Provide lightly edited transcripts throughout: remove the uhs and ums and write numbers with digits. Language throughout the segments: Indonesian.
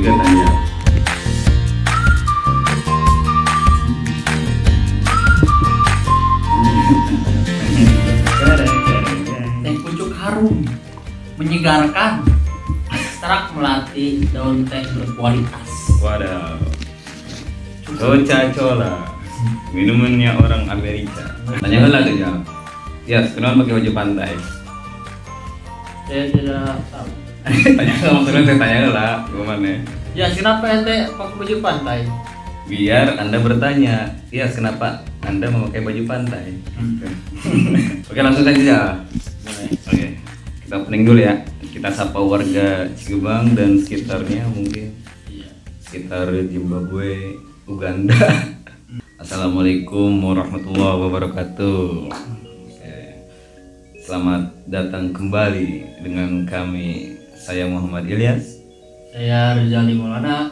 Katanya. Teh pucuk harum menyegarkan, ekstrak melati daun teh berkualitas. Waduh. Coca-Cola. Minumannya orang Amerika. Tanya lah tuh ya. Ya, kenapa pakai baju pantai? Saya tidak tahu. Tanya lah, maksudnya saya tanya lah, gimana? Ya, kenapa ente pakai baju pantai? Biar Anda bertanya, ya kenapa Anda memakai baju pantai? Oke, langsung saja. Oke, kita opening dulu ya. Kita sapa warga Cigebang dan sekitarnya, mungkin sekitar Zimbabwe, Uganda. Assalamualaikum warahmatullahi wabarakatuh. Oke. Selamat datang kembali dengan kami. Saya Muhammad Ilyas. Saya Rizali Maulana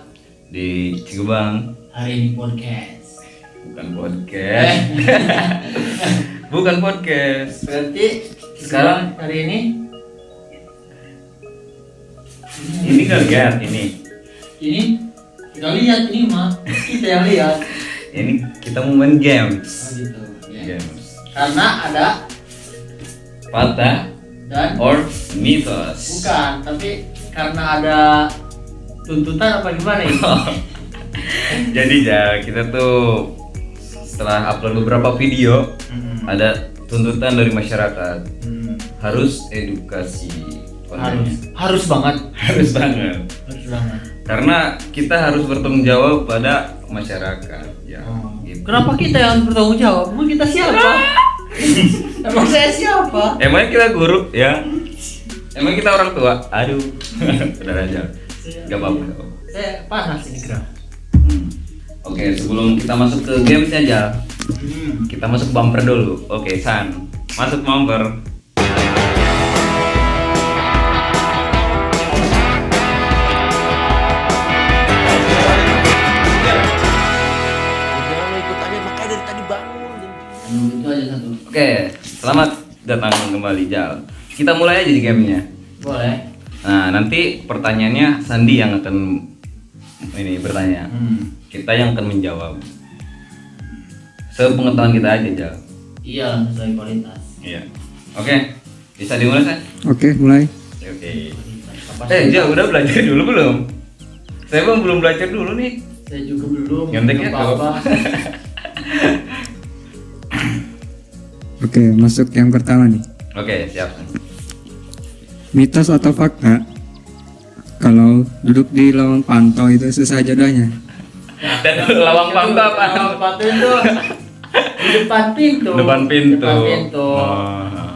Di Cigebang. hari ini podcast. Bukan podcast. Bukan podcast. Berarti Sekarang hari ini ini kan lihat ini. kita lihat ini mah kita yang lihat. Ini kita mau main games. Gitu. Ya. Games. Karena ada Fakta dan or mitos. bukan, tapi karena ada tuntutan apa gimana ini? Jadi ya kita tuh setelah upload beberapa video ada tuntutan dari masyarakat harus edukasi kontennya. harus banget Harus banget harus banget. karena kita harus bertanggung jawab pada masyarakat ya. Gitu. Kenapa kita yang harus bertanggung jawab? Emang kita siapa? Emang saya siapa? Emangnya kita guru ya? Emang kita orang tua? Aduh, udah aja. Gak apa-apa. Saya panas ini kira. Oke, sebelum kita masuk ke games aja, kita masuk bumper dulu. Oke, San, masuk bumper. Itu aja satu. Oke, selamat datang kembali Jal. Kita mulai aja di gamenya. Boleh. Nah, nanti pertanyaannya Sandi yang akan ini bertanya. Kita yang akan menjawab. Sepengetahuan kita aja Jal. Iya, sesuai kualitas. Iya. Oke, bisa dimulai San? Oke, mulai. Oke. Jal udah belajar dulu belum? Saya belum belajar dulu nih. Saya juga belum. Nyonteknya Nggak apa-apa. Oke, masuk yang pertama nih. Oke, siap. Mitos atau fakta? Kalau duduk di lawang pantau itu susah jodohnya. Dan lawang pantau apa? Lawang pantau itu di depan pintu. Depan pintu. Depan pintu. Oh.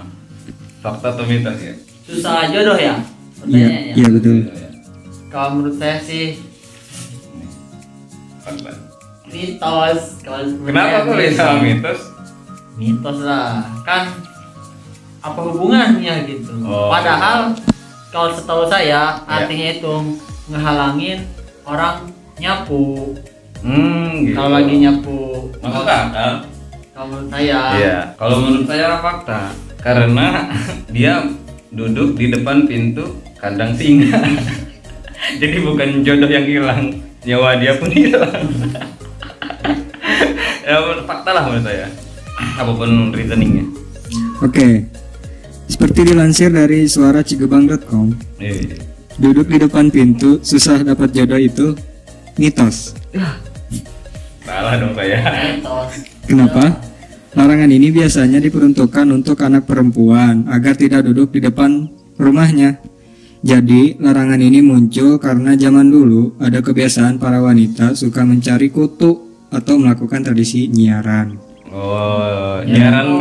Fakta atau mitos ya? Susah jodoh ya? Iya, Pertanyaannya. iya betul. Kalau menurut saya sih Fakta. mitos. Kalau Kenapa kok mitos? bisa mitos? Mitos lah, kan apa hubungannya gitu. Oh. Padahal kalau setahu saya Ya. artinya itu ngehalangin orang nyapu. Gitu. Kalau lagi nyapu. Masuk akal. Kalau menurut saya. Iya. Kalau menurut saya fakta. Karena dia duduk di depan pintu kandang singa. Jadi bukan jodoh yang hilang, nyawa dia pun hilang. Ya fakta lah menurut saya. Apapun reasoningnya. Oke. Seperti dilansir dari suaracigebang.com, duduk di depan pintu susah dapat jodoh itu mitos. Salah dong saya. Mitos. Kenapa? Larangan ini biasanya diperuntukkan untuk anak perempuan agar tidak duduk di depan rumahnya. Jadi, larangan ini muncul karena zaman dulu ada kebiasaan para wanita suka mencari kutu atau melakukan tradisi nyiaran. Oh, siaran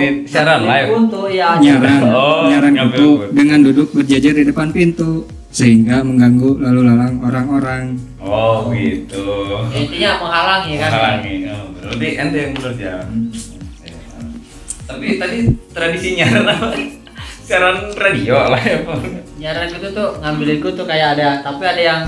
live. Untuk ya. Nyiaran nyampe kutu kutu. dengan duduk berjajar di depan pintu sehingga mengganggu lalu lalang orang-orang. Oh gitu. Intinya menghalangi kan. Menghalangi. Oh, berarti ente yang benar ya. Tapi tadi tradisi nyiaran apa? Siaran radio lah ya. Nyiaran kutu tuh ngambilin kutu kayak ada, tapi ada yang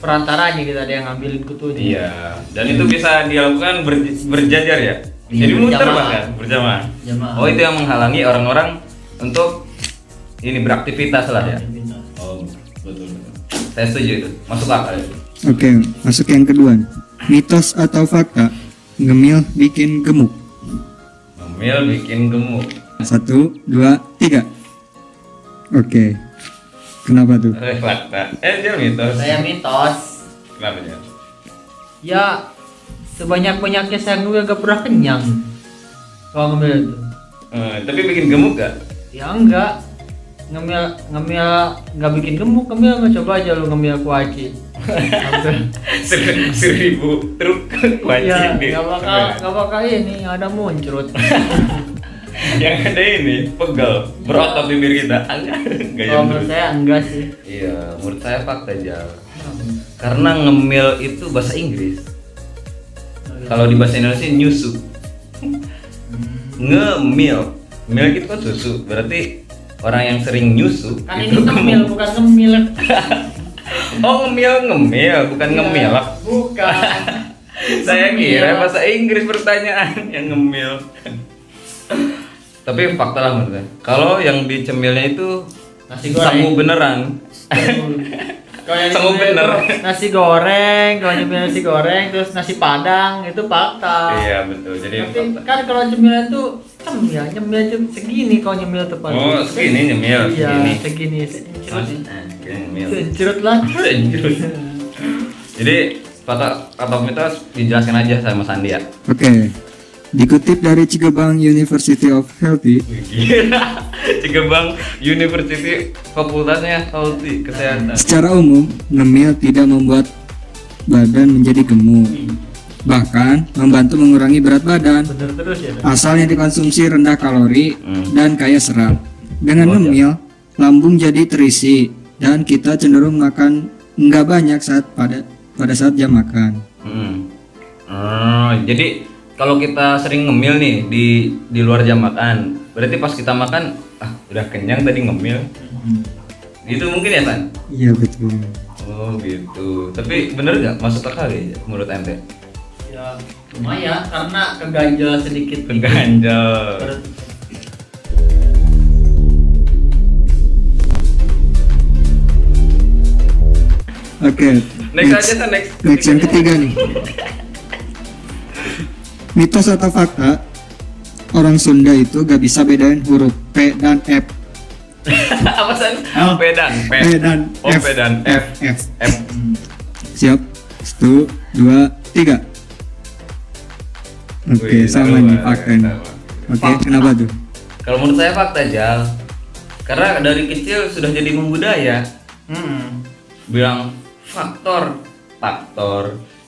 perantaranya gitu, ada yang ngambilin kutunya. Iya. Dan itu bisa dilakukan berjajar ya. Iya, Jadi muter berjamaah. bahkan berjamaah. Jamaah. Oh itu yang menghalangi orang-orang untuk ini beraktivitas lah ya. Aktivitas. Oh, betul. Saya setuju itu. Masuk akal itu. Oke, masuk yang kedua nih. Mitos atau fakta? Ngemil bikin gemuk. Ngemil bikin gemuk. 1, 2, 3. Oke. Kenapa tuh? Fakta. Dia mitos. Saya mitos. Kenapa dia? Ya sebanyak-banyaknya saya ngemil gak pernah kenyang. Kalau ngemil itu. Tapi bikin gemuk gak? Ya enggak. Ngemil nggak bikin gemuk, ngemil nggak, coba aja lu ngemil kuaci. 1000 truk kuaci Iya, di. nggak bakal ini ada muncrat. Yang ada ini pegel berotot bibir kita. Kalau menurut saya enggak sih. Iya, menurut saya fakta aja. Karena ngemil itu bahasa Inggris. Kalau di bahasa Indonesia nyusu. Ngemil. Mil itu kan susu. Berarti orang yang sering nyusu Kan itu ini ngemil bukan ngemil. Oh, ngemil bukan ngemil. Bukan. Saya kira bahasa Inggris pertanyaan yang ngemil. Tapi fakta lah menurut saya. Kalau yang dicemilnya itu Nasi goreng. sangu beneran. Kalau yang Sangu nyemil bener. itu nasi goreng, kalau nyemil nasi goreng terus nasi padang itu fakta. Iya betul. Jadi Tapi fakta. kan kalau cemilan tuh nyemil tuh segini kalau nyemil tepat. Oh, segini nyemil, Iya, segini. segini. Nyemil. Sencurut lah. Sencurut. Jadi fakta atau mitos dijelaskan aja sama Sandi ya. Oke. Dikutip dari Cigebang University of Healthy, Gila. Cigebang University fakultasnya Healthy Kesehatan. secara umum ngemil tidak membuat badan menjadi gemuk, bahkan membantu mengurangi berat badan. Bener terus ya. Asalnya dikonsumsi rendah kalori dan kaya serat. Dengan Oh, ngemil, lambung jadi terisi dan kita cenderung makan nggak banyak pada saat jam makan. Jadi kalau kita sering ngemil nih di luar jam makan, berarti pas kita makan udah kenyang tadi ngemil. Gitu mungkin ya San? Iya betul. Oh gitu. Tapi bener nggak masuk akal ya menurut ente? Ya lumayan karena keganjal sedikit. Keganjal. Oke. Next aja San, next. Next yang ketiga nih. Mitos atau fakta? Orang Sunda itu gak bisa bedain huruf P dan F. Apa San? Oh. P dan P. P dan Oh, F. P dan F. F. F. Siap. 1, 2, 3. Oke, Wih, sama taruh, nih taruh, fakta nih. taruh. Oke, kenapa tuh? Kalau menurut saya fakta Jal. Karena dari kecil sudah jadi membudaya. Bilang faktor.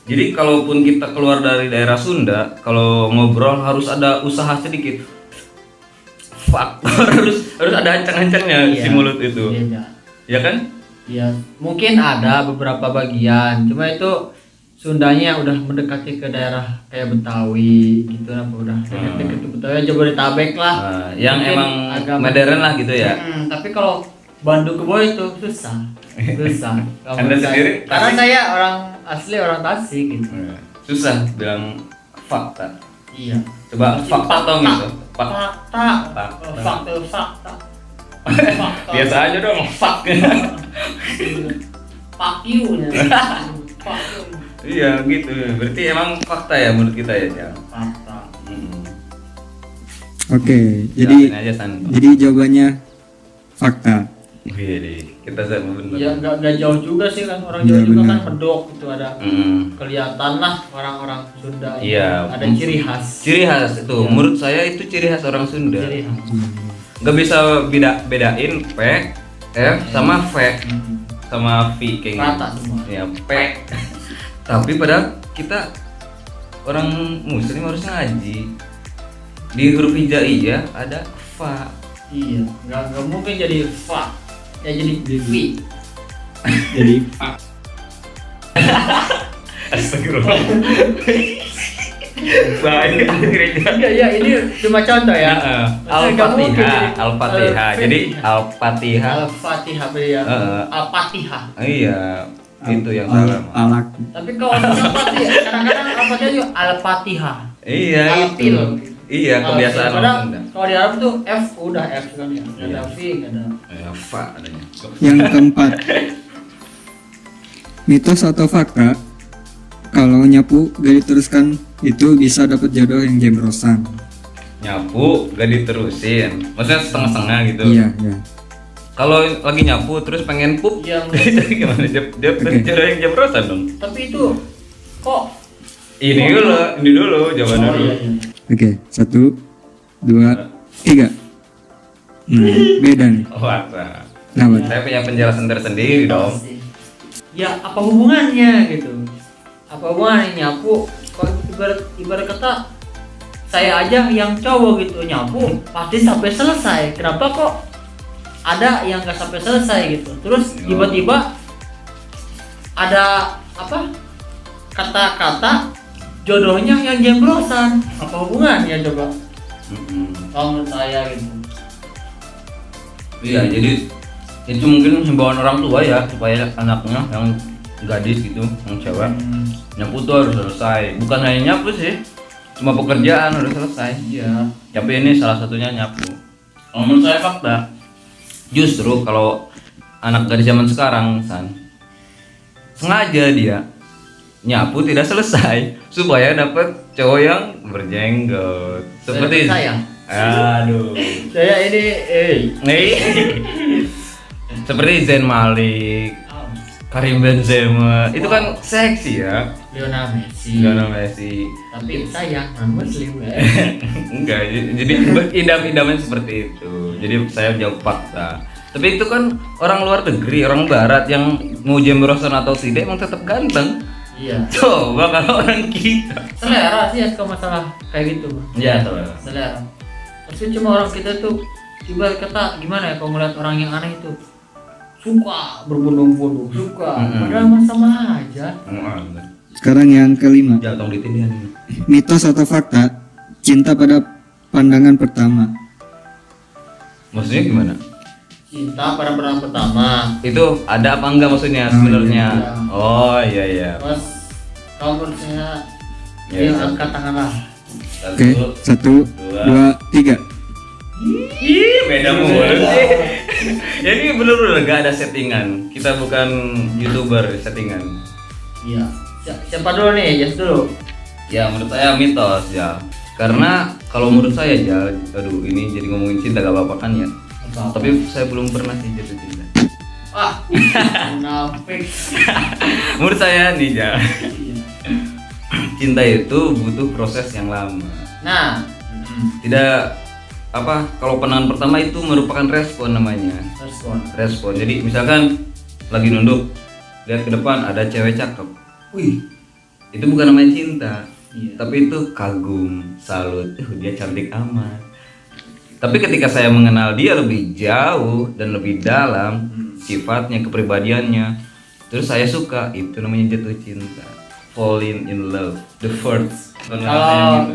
Jadi kalaupun kita keluar dari daerah Sunda, kalau ngobrol harus ada usaha sedikit. Faktor harus ada ancang-ancangnya si mulut itu. Beda. Ya kan? Iya, mungkin ada beberapa bagian, cuma itu Sundanya udah mendekati ke daerah kayak Betawi gitu, apa udah dekat ke Betawi, Jabodetabek lah. Yang Mungkin emang agak modern lah gitu ya. Tapi kalau Bandung ke bawah itu susah. Kalau Anda menurut saya. sendiri Karena Tasik? saya orang asli orang Tasik gitu. Susah bilang fakta. Iya. Coba fakta atau gitu? Fakta. Fakta. Biasa aja dong, fuck. Fuck you. Fuck you. Iya gitu. Berarti emang fakta ya menurut kita ya, Jang. Fakta. Oke, Jelasin aja, San. jadi jawabannya fakta. Wih, kita sama bener. Ya nggak jauh juga sih kan, orang Iya, Jawa juga benar. kan medok gitu, ada Mm. kelihatan lah orang-orang Sunda. Iya. Ada ciri khas. Ciri khas itu, menurut saya itu ciri khas orang Sunda. Ciri khas. Nggak bisa bedain P, F sama V sama V kayak gitu. Rata semua. Ya P. Tapi padahal kita orang Muslim harus ngaji. Di huruf hijaiyah ada fa. Iya, nggak mungkin jadi fa. Ya jadi fi. Jadi Astagfirullah. Baik gereja. Iya, ini cuma contoh ya. Maksudnya nggak mungkin Al-Fatihah, jadi Al-Fatihah. Jadi Al-Fatihah. Al-Fatihah ya. Heeh. Al-Fatihah. Iya, itu yang salah. alak. Tapi kalau Al-Fatihah, kadang-kadang Al-Fatihah juga Al-Fatihah. Iya itu. Al-Fil. Iya, kebiasaan Kadang orang Sunda. kalau di Arab tuh F udah F kan ya. Nggak ada V, nggak ada. Fa adanya. Yang keempat, mitos atau fakta kalau nyapu gak diteruskan itu bisa dapat jodoh yang jembrosan. Nyapu gak diterusin, maksudnya setengah-setengah gitu. Iya, iya. Kalau lagi nyapu terus pengen pup, Yang jadi gimana? Dia jodoh yang jembrosan dong. tapi itu kok Ini dulu, jawaban oh, dulu. iya, iya. Oke, 1, 2, 3. Beda nih. Wah, Kenapa? saya punya penjelasan tersendiri dong. Ya apa hubungannya gitu? Apa hubungannya nyapu? Kalau ibarat kata saya aja yang cowok gitu nyapu pasti sampai selesai. Kenapa kok ada yang nggak sampai selesai gitu? Terus tiba-tiba ada apa? Kata-kata jodohnya yang jembrosan. Apa hubungannya coba? Kalau menurut saya gitu. Iya, jadi itu mungkin himbauan orang tua ya supaya anaknya yang gadis gitu, yang cewek nyapu tuh harus selesai. Bukan hanya nyapu sih, cuma pekerjaan harus selesai. Iya. Tapi ini salah satunya nyapu. Kalau menurut saya fakta. Justru kalau anak gadis zaman sekarang, San, sengaja dia nyapu tidak selesai supaya dapat cowok yang berjenggot. Seperti saya. Aduh. Saya ini Nih. Seperti Zayn Malik, Karim Benzema, itu kan seksi ya. Lionel Messi. Lionel Messi. Tapi saya non muslim ya. Enggak, jadi idam-idaman seperti itu. Jadi saya jawab fakta. Tapi itu kan orang luar negeri, orang barat yang mau jembrosan atau tidak emang tetap ganteng. Iya. Coba kalau orang kita. Selera sih ya kalau masalah kayak gitu. Iya, Selera. Tapi cuma orang kita tuh ibarat kata gimana ya kalau ngeliat orang yang aneh itu suka berbondong-bondong, suka. Padahal mah sama aja. Sekarang yang kelima, Jatuh di tindihan. mitos atau fakta cinta pada pandangan pertama. Maksudnya gimana? Cinta pada pandangan pertama. Itu ada apa enggak maksudnya sebenarnya? Oh iya. Terus kalau menurut saya Ya, yang satu. angkat tangan lah. Oke, 1, 2, 3. Ih, beda mulu sih. Ya ini bener-bener gak ada settingan. Kita bukan YouTuber settingan. Iya. Siapa dulu nih? Jas dulu. Ya menurut saya mitos ya. Karena kalau menurut saya ya, aduh ini jadi ngomongin cinta gak apa-apa kan ya. Tapi saya belum pernah sih jatuh cinta. Wah, munafik. Menurut saya nih ya, cinta itu butuh proses yang lama. Nah, Tidak apa kalau pandangan pertama itu merupakan respon namanya. Respon. Jadi misalkan lagi nunduk lihat ke depan ada cewek cakep. Wih, itu bukan namanya cinta. Iya. Tapi itu kagum, salut. Dia cantik amat. Tapi ketika saya mengenal dia lebih jauh dan lebih dalam sifatnya, kepribadiannya, terus saya suka, itu namanya jatuh cinta. Falling in love, the first.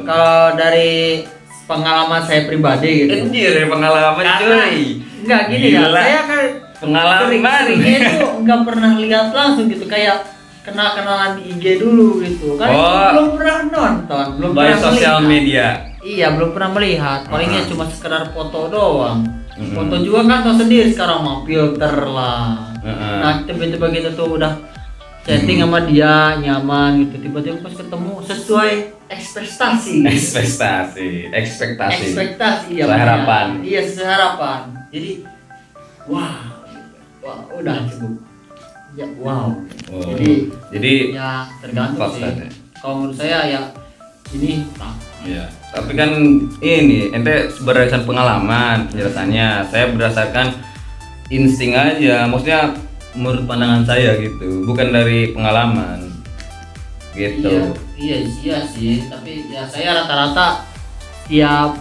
Kalau dari pengalaman saya pribadi gitu. Anjir, pengalaman cuy. Enggak gini ya, Gila. saya kan Pengalaman. itu enggak pernah lihat langsung gitu kayak kenalan di IG dulu gitu. Kan Oh. belum pernah nonton, belum By pernah sosial melihat. media. Iya, belum pernah melihat. Palingnya cuma sekedar foto doang. Mm-mm. Foto juga kan tahu sendiri sekarang mah filter lah. Mm-mm. Nah, tiba-tiba gitu tuh udah chatting sama dia nyaman gitu. Tiba-tiba pas ketemu sesuai ekspektasi. Ekspektasi ya. Sesuai harapan. Iya, sesuai harapan. Jadi wah, udah cukup. Ya, wow. Oh. Jadi ya tergantung fakta sih. deh. Kalau menurut saya ya ini Iya. Tapi kan ini ente berdasarkan pengalaman penjelasannya. Saya berdasarkan insting aja. Maksudnya menurut pandangan saya gitu, bukan dari pengalaman. Gitu. Iya sih, tapi ya saya rata-rata tiap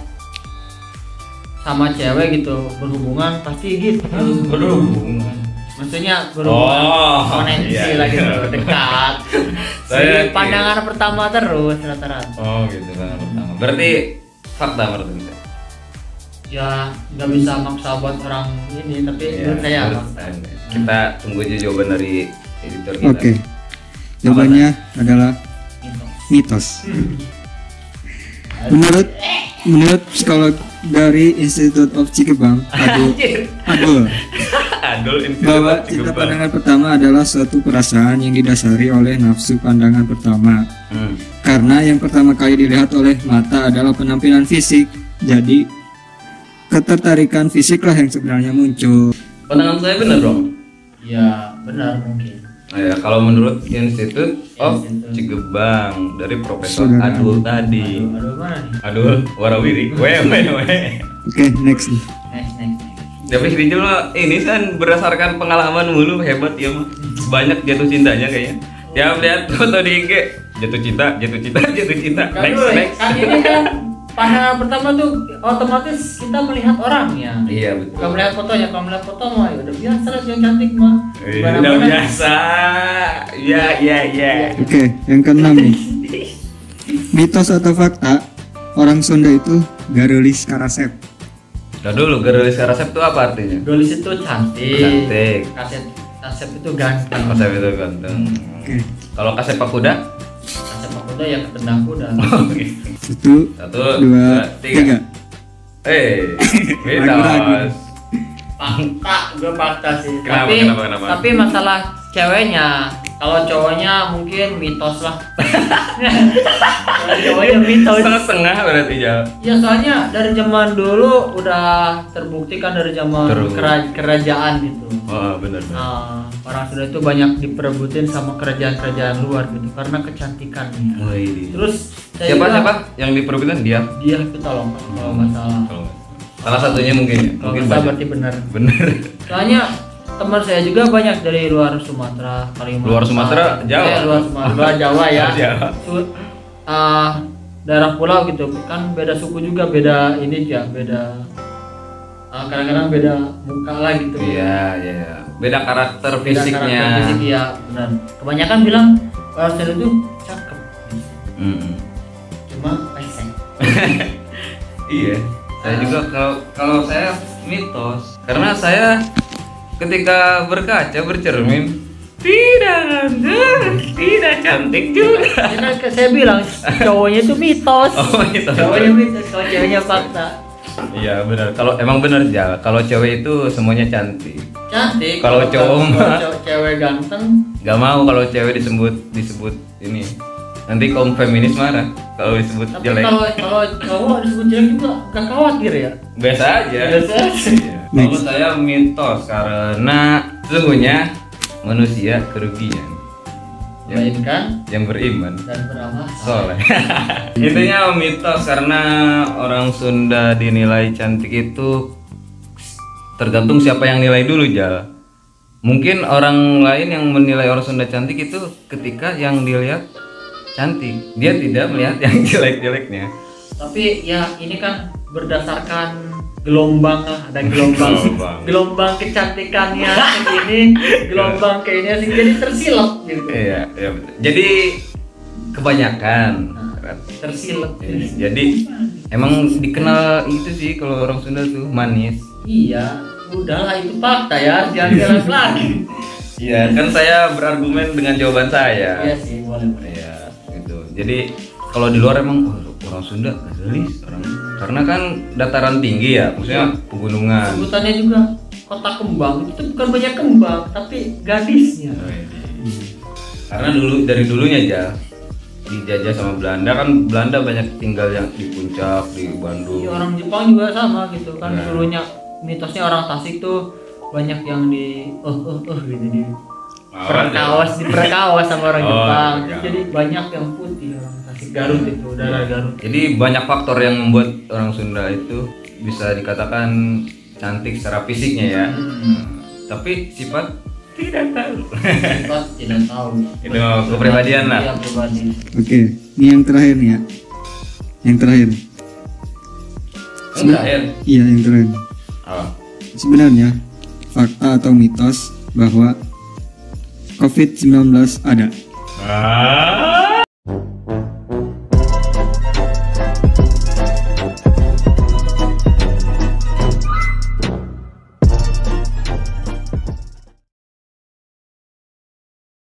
sama cewek gitu berhubungan pasti gitu. Berhubungan. Maksudnya berhubungan koneksi iya. lah gitu, dekat. Saya Jadi pandangan pertama terus rata-rata. Oh gitu kan pertama. Berarti fakta menurut ente. Ya nggak bisa maksa buat orang ini, tapi menurut saya menurut fakta. Anda. Kita tunggu aja jawaban dari editor kita. Oke. Jawabannya adalah Gitu. mitos. Menurut psikolog dari Institute of Cikebang, Adul, bahwa cinta pandangan pertama adalah suatu perasaan yang didasari oleh nafsu pandangan pertama. Karena yang pertama kali dilihat oleh mata adalah penampilan fisik, jadi ketertarikan fisiklah yang sebenarnya muncul. Pandangan saya benar dong? Ya benar mungkin. Nah, ya, kalau menurut Institute of Cikebang dari Profesor Adul tadi. Aduh mana nih? Adul Warawiri. Weh. Oke, next nih. Next. Tapi Rinjul ini kan berdasarkan pengalaman mulu, hebat ya mah. Banyak jatuh cintanya kayaknya. Ya lihat foto di IG, jatuh cinta. Next. Kan ini kan pandangan pertama tuh otomatis kita melihat orangnya. Iya betul. Kalau melihat fotonya, kalau melihat foto mah ya udah biasa lah yang cantik mah. Udah biasa. Ya. Oke, yang keenam nih. Mitos atau fakta, orang Sunda itu garulis karasep. Udah dulu, garulis karasep itu apa artinya? Garulis itu cantik. Cantik. Kasep itu ganteng. Kasep itu ganteng. Oke. Kalau kasep pak kuda? Kasep pak kuda ya ketendang kuda. Satu, dua, tiga. Beda mas. Fakta sih. Kenapa? Tapi masalah ceweknya, kalau cowoknya mungkin mitos lah. Kalau cowoknya mitos. Setengah berarti jauh. Ya soalnya dari zaman dulu udah terbuktikan dari zaman kerajaan gitu. Oh benar. Nah, orang Sunda itu banyak diperebutin sama kerajaan-kerajaan luar gitu karena kecantikannya. Terus siapa yang diperebutkan dia? Dia itu tolong kalau nggak salah. Salah satunya mungkin ya. Kalau Mungkin nggak salah berarti benar. Soalnya teman saya juga banyak dari luar Sumatera, Kalimantan. Luar Sumatera, Jawa. Luar Sumatera, Jawa ya. Jawa. Daerah pulau gitu kan beda suku juga, beda ini ya, beda kadang-kadang beda muka lah gitu. Iya. Beda karakter Beda fisiknya. karakter fisik ya, benar. Kebanyakan bilang orang Sunda itu cakep. Cuma pesek. Iya. Saya juga kalau saya mitos karena saya ketika berkaca bercermin tidak ganteng, tidak cantik juga. Ya kan saya bilang cowoknya itu mitos. Oh, mitos. Cowoknya mitos, kalau ceweknya fakta. Iya benar. Kalau emang benar ya. Kalau cewek itu semuanya cantik. Cantik. Kalau cowok mah cewek ganteng. nggak mau kalau cewek disebut ini. Nanti kaum feminis marah kalau disebut Tapi jelek. kalau cowok disebut jelek juga gak khawatir ya. Biasa aja. Biasa aja. Iya. Kalau saya mitos karena sesungguhnya manusia kerugian. Melainkan Yang beriman dan beramal soleh. Intinya mitos karena orang Sunda dinilai cantik itu tergantung siapa yang nilai dulu Jal. Mungkin orang lain yang menilai orang Sunda cantik itu ketika yang dilihat cantik, dia tidak melihat yang jelek-jeleknya. Tapi ya ini kan berdasarkan gelombang lah, ada gelombang kecantikannya segini, gelombang kayaknya sih jadi tersilap gitu. Iya betul. Jadi kebanyakan tersilap. Jadi emang dikenal itu sih kalau orang Sunda tuh manis. Iya, udahlah itu fakta ya, jangan jalan lagi. Iya, kan saya berargumen dengan jawaban saya. Iya sih, boleh. Iya, gitu. Jadi kalau di luar emang orang Sunda garis orang karena kan dataran tinggi ya, maksudnya pegunungan. Sebutannya juga kota kembang, itu bukan banyak kembang, tapi gadisnya. Karena dari dulunya aja dijajah sama Belanda kan, Belanda banyak tinggal yang di puncak, di Bandung. Iya, orang Jepang juga sama gitu kan, dulunya mitosnya orang Tasik tuh banyak yang di gitu di perkawas sama orang Jepang. Jadi banyak yang putih orang Tasik, Garut itu, daerah Garut. Jadi banyak faktor yang membuat orang Sunda itu bisa dikatakan cantik secara fisiknya ya. Tapi sifat tidak tahu. Sifat tidak tahu. Itu kepribadian lah. Iya, pribadi. Oke, ini yang terakhir nih ya. Yang terakhir. Iya, yang terakhir. Sebenarnya fakta atau mitos bahwa COVID-19 ada.